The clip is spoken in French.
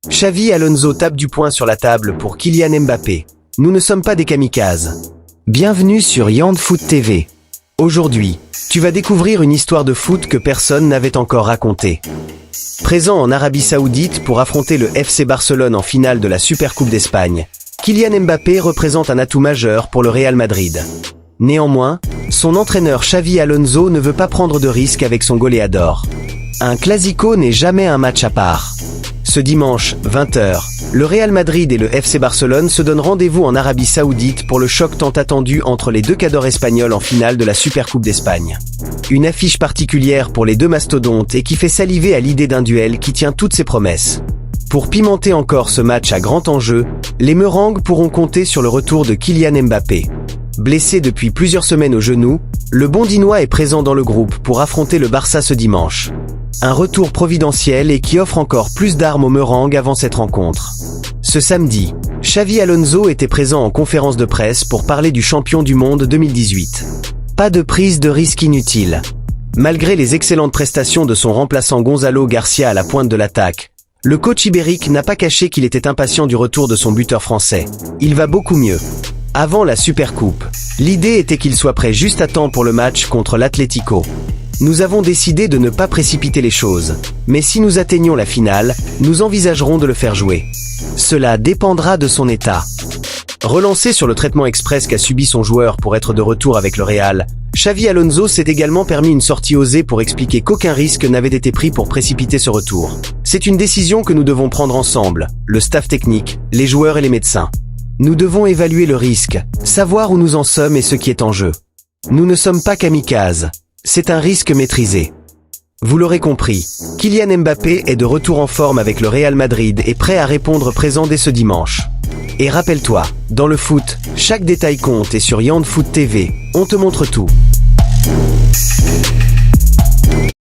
Xavi Alonso tape du poing sur la table pour Kylian Mbappé. Nous ne sommes pas des kamikazes. Bienvenue sur YandFoot TV. Aujourd'hui, tu vas découvrir une histoire de foot que personne n'avait encore racontée. Présent en Arabie Saoudite pour affronter le FC Barcelone en finale de la Supercoupe d'Espagne, Kylian Mbappé représente un atout majeur pour le Real Madrid. Néanmoins, son entraîneur Xavi Alonso ne veut pas prendre de risques avec son goléador. Un classico n'est jamais un match à part. Ce dimanche, 20h, le Real Madrid et le FC Barcelone se donnent rendez-vous en Arabie Saoudite pour le choc tant attendu entre les deux cadors espagnols en finale de la Supercoupe d'Espagne. Une affiche particulière pour les deux mastodontes et qui fait saliver à l'idée d'un duel qui tient toutes ses promesses. Pour pimenter encore ce match à grand enjeu, les Merengues pourront compter sur le retour de Kylian Mbappé. Blessé depuis plusieurs semaines au genou, le Bondinois est présent dans le groupe pour affronter le Barça ce dimanche. Un retour providentiel et qui offre encore plus d'armes aux Merengues avant cette rencontre. Ce samedi, Xavi Alonso était présent en conférence de presse pour parler du champion du monde 2018. Pas de prise de risque inutile. Malgré les excellentes prestations de son remplaçant Gonzalo Garcia à la pointe de l'attaque, le coach ibérique n'a pas caché qu'il était impatient du retour de son buteur français. Il va beaucoup mieux. Avant la Supercoupe, l'idée était qu'il soit prêt juste à temps pour le match contre l'Atlético. Nous avons décidé de ne pas précipiter les choses, mais si nous atteignons la finale, nous envisagerons de le faire jouer. Cela dépendra de son état. Relancé sur le traitement express qu'a subi son joueur pour être de retour avec le Real, Xavi Alonso s'est également permis une sortie osée pour expliquer qu'aucun risque n'avait été pris pour précipiter ce retour. C'est une décision que nous devons prendre ensemble, le staff technique, les joueurs et les médecins. Nous devons évaluer le risque, savoir où nous en sommes et ce qui est en jeu. Nous ne sommes pas kamikazes. C'est un risque maîtrisé. Vous l'aurez compris, Kylian Mbappé est de retour en forme avec le Real Madrid et prêt à répondre présent dès ce dimanche. Et rappelle-toi, dans le foot, chaque détail compte et sur YandFoot TV, on te montre tout.